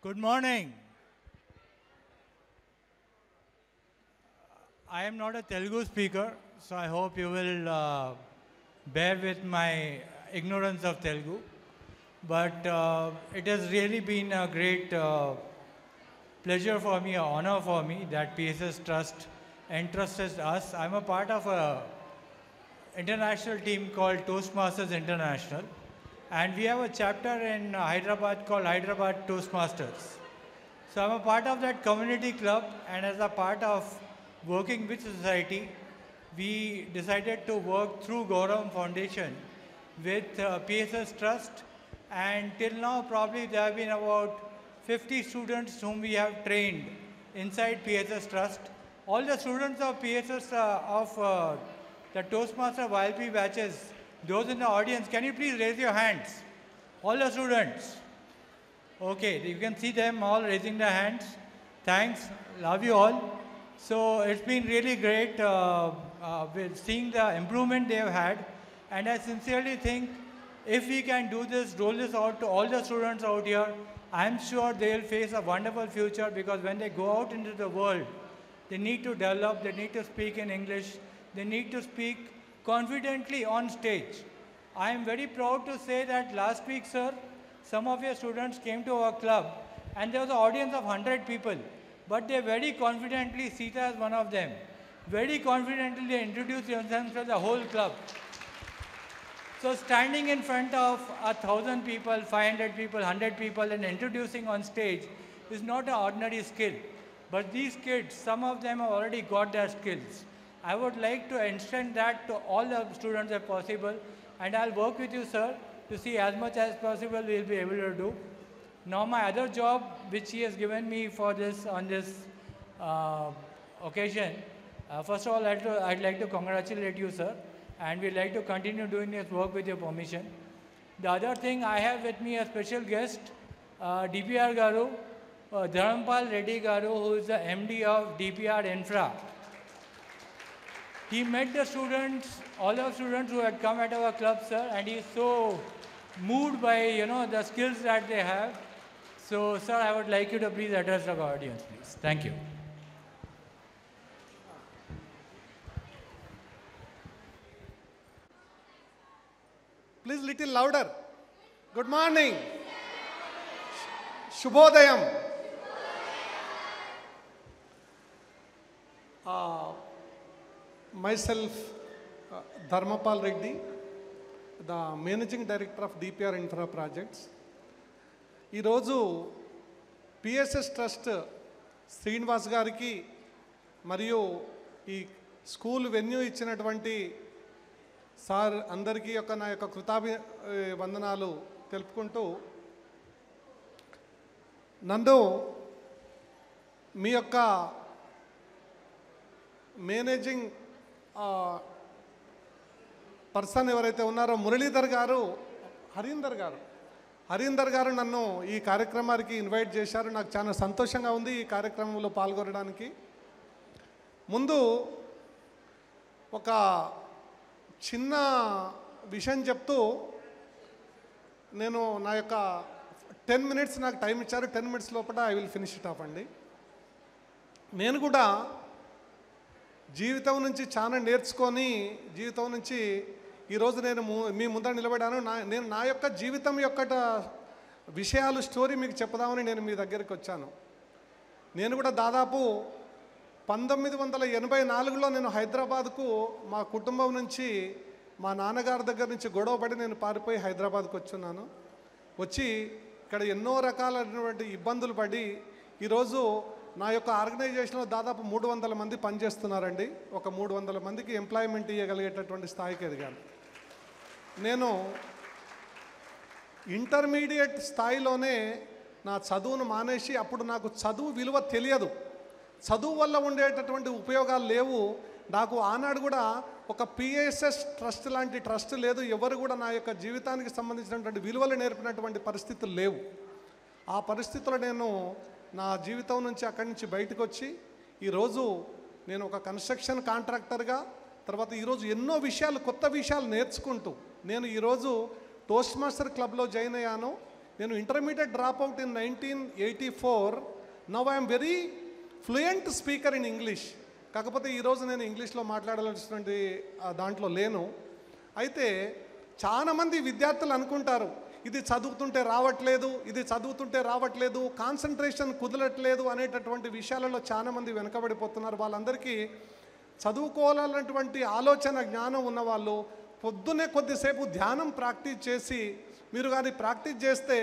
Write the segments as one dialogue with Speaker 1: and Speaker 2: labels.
Speaker 1: Good morning. I am not a Telugu speaker, so I hope you will bear with my ignorance of Telugu. But it has really been a great pleasure for me, an honor for me that PSS Trust entrusted us. I'm a part of a international team called Toastmasters International, and we have a chapter in Hyderabad called Hyderabad Toastmasters. So I'm a part of that community club, and as a part of working with society, we decided to work through Gauram Foundation with PSS Trust, and till now probably there have been about 50 students whom we have trained inside PSS Trust. All the students of PSS of the Toastmaster YLP batches, those in the audience, can you please raise your hands? All the students. Okay, you can see them all raising their hands. Thanks, love you all. So it's been really great with seeing the improvement they have had. And I sincerely think if we can do this, roll this out to all the students out here, I'm sure they'll face a wonderful future, because when they go out into the world, they need to develop, they need to speak in English, they need to speak confidently on stage. I am very proud to say that last week, sir, some of your students came to our club and there was an audience of 100 people, but they very confidently, Sita is one of them, very confidently they introduced themselves to the whole club. So standing in front of 1,000 people, 500 people, 100 people and introducing on stage is not an ordinary skill. But these kids, some of them have already got their skills. I would like to extend that to all the students if possible, and I'll work with you, sir, to see as much as possible we'll be able to do. Now my other job, which he has given me for this, on this occasion, first of all, I'd like to congratulate you, sir, and we'd like to continue doing this work with your permission. The other thing, I have with me a special guest, DPR Garu, Dharampal Reddy Garu, who is the MD of DPR Infra. He met the students, all our students who had come at our club, sir, and he is so moved by, the skills that they have. So, sir, I would like you to please address the audience, please. Thank you.
Speaker 2: Please little louder. Good morning. Shubhodayam. Myself, Dharmapal Reddy, the Managing Director of DPR Infra Projects. ఈరోజు PSS trust Srinivas గారికి మరియు ఈ school venue ఇచ్చినటువంటి sir అందరికీ నా యొక్క కృతజ్ఞతలు తెలుపుకుంటూ, నన్ను మీ యొక్క మేనేజింగ్ పర్సన్ ఎవరైతే ఉన్నారో మురళీధర్ గారు, హరీందర్ గారు నన్ను ఈ కార్యక్రమానికి ఇన్వైట్ చేశారు. నాకు చాలా సంతోషంగా ఉంది ఈ కార్యక్రమంలో పాల్గొనడానికి. ముందు ఒక చిన్న విషయం చెప్తూ, నేను నా యొక్క 10 minutes నాకు టైం ఇచ్చారు. 10 minutes లోపల I will finish it of అండి. నేను కూడా జీవితం నుంచి చాలా నేర్చుకొని, జీవితం నుంచి ఈరోజు నేను మీ ముందర నిలబడాను. నేను నా యొక్క జీవితం యొక్క విషయాలు, స్టోరీ మీకు చెప్దామని నేను మీ దగ్గరికి వచ్చాను. నేను కూడా దాదాపు 1984లో నేను హైదరాబాద్కు మా కుటుంబం నుంచి, మా నాన్నగారి దగ్గర నుంచి గొడవపడి నేను పారిపోయి హైదరాబాద్కు వచ్చున్నాను. వచ్చి ఇక్కడ ఎన్నో రకాలైనటువంటి ఇబ్బందులు పడి ఈరోజు నా యొక్క ఆర్గనైజేషన్లో దాదాపు 300 మంది పనిచేస్తున్నారండి. ఒక 300 మందికి ఎంప్లాయ్మెంట్ ఇవ్వగలిగేటటువంటి స్థాయికి ఎదిగాను. నేను ఇంటర్మీడియట్ స్థాయిలోనే నా చదువును మానేసి, అప్పుడు నాకు చదువు విలువ తెలియదు, చదువు వల్ల ఉండేటటువంటి ఉపయోగాలు లేవు. నాకు ఆనాడు కూడా ఒక పిఎస్ఎస్ ట్రస్ట్ లాంటి ట్రస్ట్ లేదు. ఎవరు కూడా నా యొక్క జీవితానికి సంబంధించినటువంటి విలువలు నేర్పినటువంటి పరిస్థితులు లేవు. ఆ పరిస్థితుల్లో నేను నా జీవితం నుంచి అక్కడి నుంచి బయటకు వచ్చి ఈరోజు నేను ఒక కన్స్ట్రక్షన్ కాంట్రాక్టర్గా, తర్వాత ఈరోజు ఎన్నో విషయాలు, కొత్త విషయాలు నేర్చుకుంటూ నేను ఈరోజు టోస్ట్ మాస్టర్ క్లబ్లో జాయిన్ అయ్యాను. నేను intermediate drop out in 1984. Now I'm very fluent speaker in English. కాకపోతే ఈరోజు నేను ఇంగ్లీష్లో మాట్లాడాల్సినటువంటి దాంట్లో లేను. అయితే చాలామంది విద్యార్థులు అనుకుంటారు, ఇది చదువుతుంటే రావట్లేదు, కాన్సన్ట్రేషన్ కుదరట్లేదు అనేటటువంటి విషయాలలో చాలామంది వెనకబడిపోతున్నారు. వాళ్ళందరికీ చదువుకోవాలన్నటువంటి ఆలోచన, జ్ఞానం ఉన్నవాళ్ళు పొద్దున్నే కొద్దిసేపు ధ్యానం ప్రాక్టీస్ చేసి, మీరు కానీ ప్రాక్టీస్ చేస్తే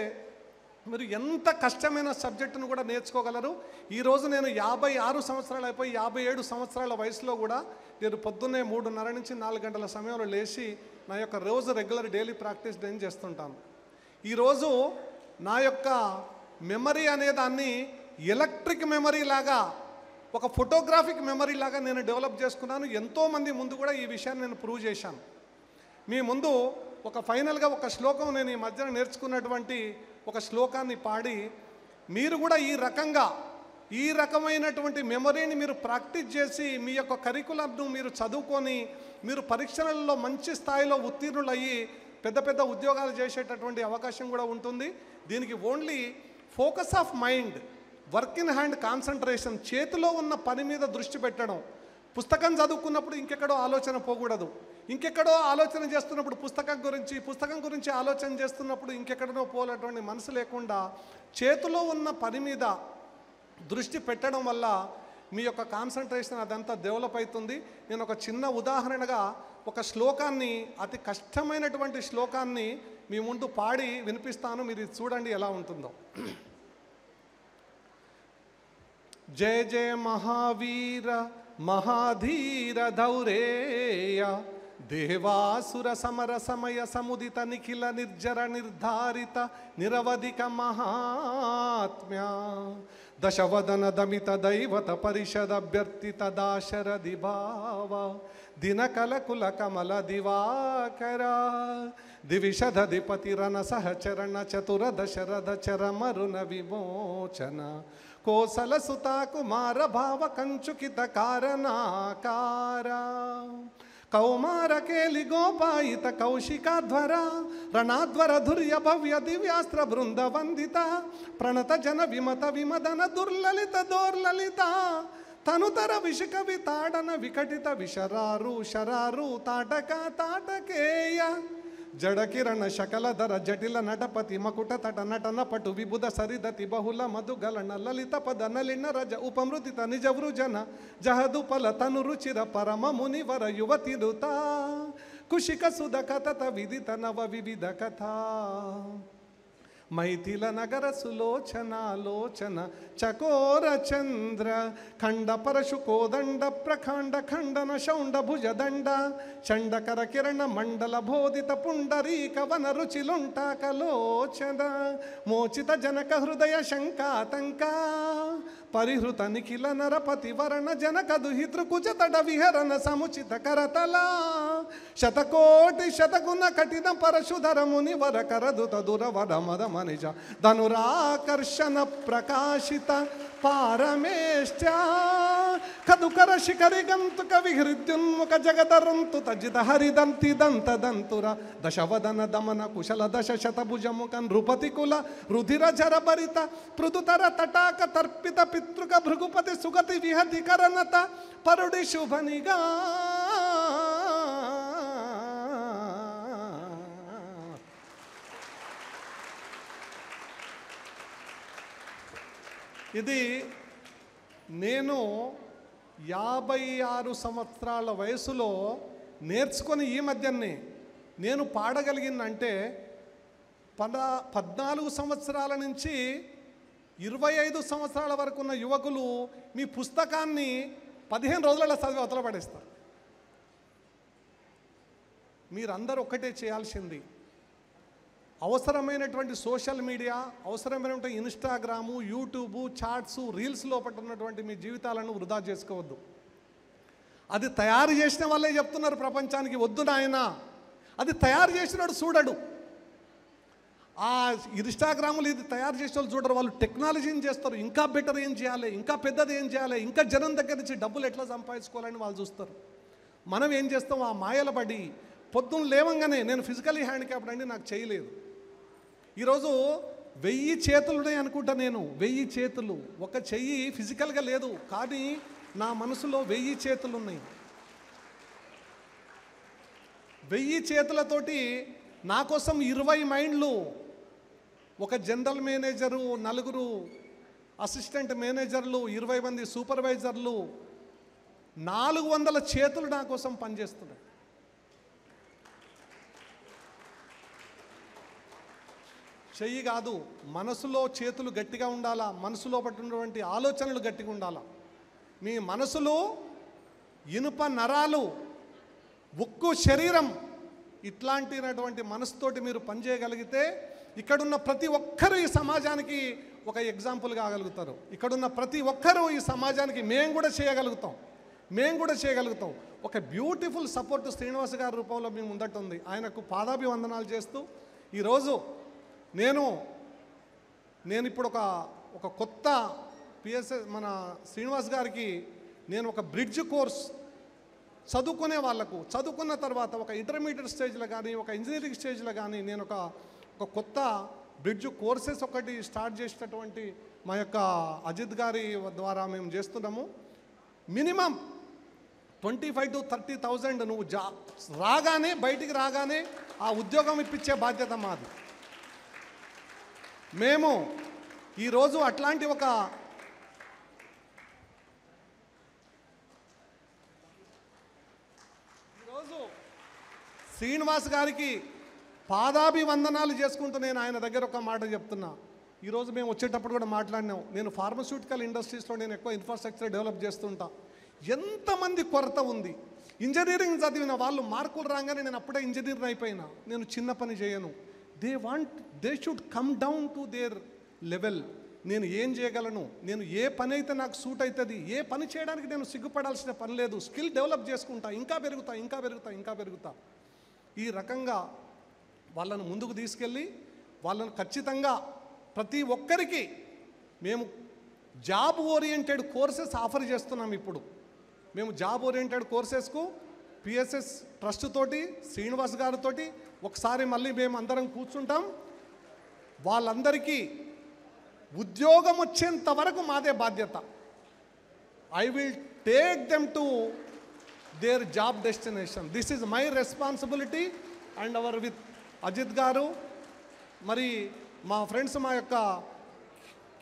Speaker 2: మీరు ఎంత కష్టమైన సబ్జెక్టును కూడా నేర్చుకోగలరు. ఈరోజు నేను 56 సంవత్సరాలు అయిపోయి 57 సంవత్సరాల వయసులో కూడా నేను పొద్దున్నే 3:30 నుంచి 4 గంటల సమయంలో లేచి నా యొక్క రోజు రెగ్యులర్ డైలీ ప్రాక్టీస్ నేను చేస్తుంటాను. ఈరోజు నా యొక్క మెమరీ అనే దాన్ని ఎలక్ట్రిక్ మెమరీ లాగా, ఒక ఫోటోగ్రాఫిక్ మెమరీ లాగా నేను డెవలప్ చేసుకున్నాను. ఎంతోమంది ముందు కూడా ఈ విషయాన్ని నేను ప్రూవ్ చేశాను. మీ ముందు ఒక ఫైనల్గా ఒక శ్లోకం, నేను ఈ మధ్యన నేర్చుకున్నటువంటి ఒక శ్లోకాన్ని పాడి, మీరు కూడా ఈ రకమైనటువంటి మెమరీని మీరు ప్రాక్టీస్ చేసి మీ యొక్క కరికులంను మీరు చదువుకొని మీరు పరీక్షలలో మంచి స్థాయిలో ఉత్తీర్ణులయ్యి పెద్ద పెద్ద ఉద్యోగాలు చేసేటటువంటి అవకాశం కూడా ఉంటుంది. దీనికి only focus of mind, work in hand concentration, చేతిలో ఉన్న పని మీద దృష్టి పెట్టడం. పుస్తకం చదువుకున్నప్పుడు ఇంకెక్కడో ఆలోచన పోకూడదు. ఇంకెక్కడో ఆలోచన చేస్తున్నప్పుడు పుస్తకం గురించి ఆలోచన చేస్తున్నప్పుడు ఇంకెక్కడనో పోలేటువంటి మనసు లేకుండా చేతిలో ఉన్న పని మీద దృష్టి పెట్టడం వల్ల మీ యొక్క కాన్సన్ట్రేషన్ అదంతా డెవలప్ అవుతుంది. నేను ఒక చిన్న ఉదాహరణగా ఒక శ్లోకాన్ని, అతి కష్టమైనటువంటి శ్లోకాన్ని మీ ముందు పాడి వినిపిస్తాను. మీరు చూడండి ఎలా ఉంటుందో. జయ జయ మహావీర మహాధీర ధౌరేయ దేవాసుర సమర సమయ సముదిత నిఖిల నిర్జర నిర్ధారిత నిరవధిక మహాత్మ్య దశవదన దమిత దైవత పరిషద అభ్యర్థిత దాశరథి భావ దినకల కుల కమల దివాకర దివిషధధిపతి రణ సహచరణ చతుర దశరథ చరమరుణ విమోచన కోసల సుతా కుమార భావ కంచుకిత కారణాకార కౌమార కేలి గోపాయిత కౌశికాధ్వర రణాధ్వర ధుర్య భవ్య దివ్యాస్త్ర బృంద వందిత ప్రణత జన విమత విమదన దుర్లలిత దోర్లలిత తనుతర విషకవి తాడన వికటిత విషరారు శరారు తాటక తాటకేయ జడకిరణ శకలధర జటిల నటపతి మకుట తట నటన పటు విబుధ సరిదతి బహుళ మధుగలన లలిత పద నలిన రజ ఉపమృతిత నిజ వృజన జహదుపల తను రుచిర పరమ మునివర యువతిరుత కుశిక సుధ కథ విదిత నవ వివిధ కథ మైథిల నగర సులోచనాలోచన చకోర చంద్ర ఖండ పరశు కోదండ ప్రఖండ ఖండన శౌండ భుజదండ చండకర కిరణ మండల బోధిత పుండరీక వన రుచిలుంటాకలోచన మోచిత జనక హృదయ శంకాతంక పరిహృత నిఖిల నరపతి వరణ జనక దుహితృకుజ తడ విహరణ సముచిత కరతల శతకోటి శతగుణ కఠిన పరశుధర ముని వర కరదుత దురవర మద మనిజ ధనురాకర్షణ ప్రకాశిత పారమేష్ట కదుకర శిఖరి గంతుక విహృద్యున్ముఖ జగదరంతు తజిత హరిదంతి దంత దంతుర దశవదన దమన కుశల దశ శతభుజముఖ నృపతి కుల రుధిర జర భరిత పృథుతర తటాక తర్పిత పితృక భృగుపతి సుగతి విహతి కరణత పరుడి శుభనిగా ఇది నేను 56 సంవత్సరాల వయసులో నేర్చుకొని ఈ మధ్యనే నేను పాడగలిగిందంటే 14 సంవత్సరాల నుంచి 25 సంవత్సరాల వరకు ఉన్న యువకులు మీ పుస్తకాన్ని 15 రోజులలో చదివి అవతల పడేస్తారు. మీరందరూ ఒక్కటే చేయాల్సింది, అవసరమైనటువంటి సోషల్ మీడియా, అవసరమైనటువంటి ఇన్స్టాగ్రాము, యూట్యూబు, చాట్స్, రీల్స్ లోపల ఉన్నటువంటి మీ జీవితాలను వృధా చేసుకోవద్దు. అది తయారు చేసిన వాళ్ళే చెప్తున్నారు ప్రపంచానికి, వద్దు నాయనా. అది తయారు చేసినాడు చూడడు. ఆ ఇన్స్టాగ్రాములు ఇది తయారు చేసిన వాళ్ళు చూడరు. వాళ్ళు టెక్నాలజీని చేస్తారు, ఇంకా బెటర్ ఏం చేయాలి, ఇంకా పెద్దది ఏం చేయాలి, ఇంకా జనం దగ్గర నుంచి డబ్బులు ఎట్లా సంపాదించుకోవాలని వాళ్ళు చూస్తారు. మనం ఏం చేస్తాం, ఆ మాయల పడి పొద్దున్న లేవంగానే, నేను ఫిజికలీ హ్యాండిక్యాప్డ్ అండి, నాకు చేయలేదు. ఈరోజు 1000 చేతులు ఉన్నాయి అనుకుంటా. నేను 1000 చేతులు, ఒక చెయ్యి ఫిజికల్గా లేదు, కానీ నా మనసులో 1000 చేతులు ఉన్నాయి. 1000 చేతులతోటి నా కోసం 20 మైండ్లు, ఒక జనరల్ మేనేజరు, 4 అసిస్టెంట్ మేనేజర్లు, 20 మంది సూపర్వైజర్లు, 400 చేతులు నా కోసం పనిచేస్తున్నాయి. చెయ్యి కాదు, మనసులో చేతులు గట్టిగా ఉండాలా, మనసులో పట్టినటువంటి ఆలోచనలు గట్టిగా ఉండాలా. మీ మనసులో ఇనుప నరాలు, ఉక్కు శరీరం, ఇట్లాంటినటువంటి మనసుతోటి మీరు పనిచేయగలిగితే ఇక్కడున్న ప్రతి ఒక్కరూ ఈ సమాజానికి ఒక ఎగ్జాంపుల్ కాగలుగుతారు. ఇక్కడున్న ప్రతి ఒక్కరూ ఈ సమాజానికి మేము కూడా చేయగలుగుతాం. ఒక బ్యూటిఫుల్ సపోర్ట్ శ్రీనివాస్ గారి రూపంలో మేము ముందటుంది. ఆయనకు పాదాభివందనాలు చేస్తూ ఈరోజు నేను ఇప్పుడు ఒక కొత్త పిఎస్ఎస్ మన శ్రీనివాస్ గారికి నేను ఒక బ్రిడ్జ్ కోర్స్ చదువుకునే వాళ్ళకు, చదువుకున్న తర్వాత ఒక ఇంటర్మీడియట్ స్టేజ్లో కానీ, ఒక ఇంజనీరింగ్ స్టేజ్లో కానీ నేను ఒక కొత్త బ్రిడ్జ్ కోర్సెస్ ఒకటి స్టార్ట్ చేసినటువంటి మా యొక్క అజిత్ గారి ద్వారా మేము చేస్తున్నాము. మినిమం 25,000 to 30,000 నువ్వు బయటికి రాగానే ఆ ఉద్యోగం ఇప్పించే బాధ్యత మాది. మేము ఈరోజు అట్లాంటి ఈరోజు శ్రీనివాస్ గారికి పాదాభివందనాలు చేసుకుంటూ నేను ఆయన దగ్గర ఒక మాట చెప్తున్నా. ఈరోజు మేము వచ్చేటప్పుడు కూడా మాట్లాడినాం. నేను ఫార్మస్యూటికల్ ఇండస్ట్రీస్లో నేను ఎక్కువ ఇన్ఫ్రాస్ట్రక్చర్ డెవలప్ చేస్తుంటా. ఎంతమంది కొరత ఉంది. ఇంజనీరింగ్ చదివిన వాళ్ళు మార్కులు రాగానే నేను అప్పుడే ఇంజనీర్ అయిపోయినా, నేను చిన్న పని చేయను. They should come down to their level. నేను ఏం చేయగలను, నేను ఏ పని అయితే నాకు సూట్ అవుతుంది, ఏ పని చేయడానికి నేను సిగ్గుపడాల్సిన పని లేదు. స్కిల్ డెవలప్ చేసుకుంటా, ఇంకా పెరుగుతా. ఈ రకంగా వాళ్ళను ముందుకు తీసుకెళ్ళి వాళ్ళను ఖచ్చితంగా ప్రతి ఒక్కరికి మేము జాబ్ ఓరియంటెడ్ కోర్సెస్ ఆఫర్ చేస్తున్నాం. ఇప్పుడు మేము జాబ్ ఓరియంటెడ్ కోర్సెస్కు పిఎస్ఎస్ ట్రస్ట్ తోటి శ్రీనివాస్ గారితోటి ఒకసారి మళ్ళీ మేము అందరం కూర్చుంటాం. వాళ్ళందరికీ ఉద్యోగం వచ్చేంత వరకు మాదే బాధ్యత. I will take them to their job destination. This is my responsibility and our with Ajith గారు, మరి మా ఫ్రెండ్స్, మా యొక్క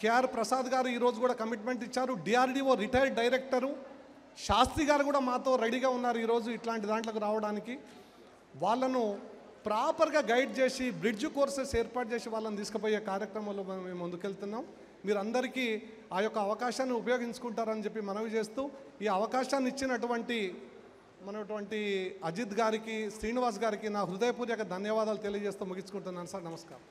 Speaker 2: కేఆర్ ప్రసాద్ గారు ఈరోజు కూడా కమిట్మెంట్ ఇచ్చారు. డిఆర్డిఓ రిటైర్డ్ డైరెక్టరు శాస్త్రి గారు కూడా మాతో రెడీగా ఉన్నారు ఈరోజు ఇట్లాంటి దాంట్లోకి రావడానికి. వాళ్ళను ప్రాపర్గా గైడ్ చేసి బ్రిడ్జ్ కోర్సెస్ ఏర్పాటు చేసి వాళ్ళని తీసుకుపోయే కార్యక్రమంలో మేము ముందుకెళ్తున్నాం. మీరందరికీ ఆ యొక్క అవకాశాన్ని ఉపయోగించుకుంటారని చెప్పి మనవి చేస్తూ, ఈ అవకాశాన్ని ఇచ్చినటువంటి అజిత్ గారికి, శ్రీనివాస్ గారికి నా హృదయపూర్వక ధన్యవాదాలు తెలియజేస్తూ ముగించుకుంటున్నాను సార్. నమస్కారం.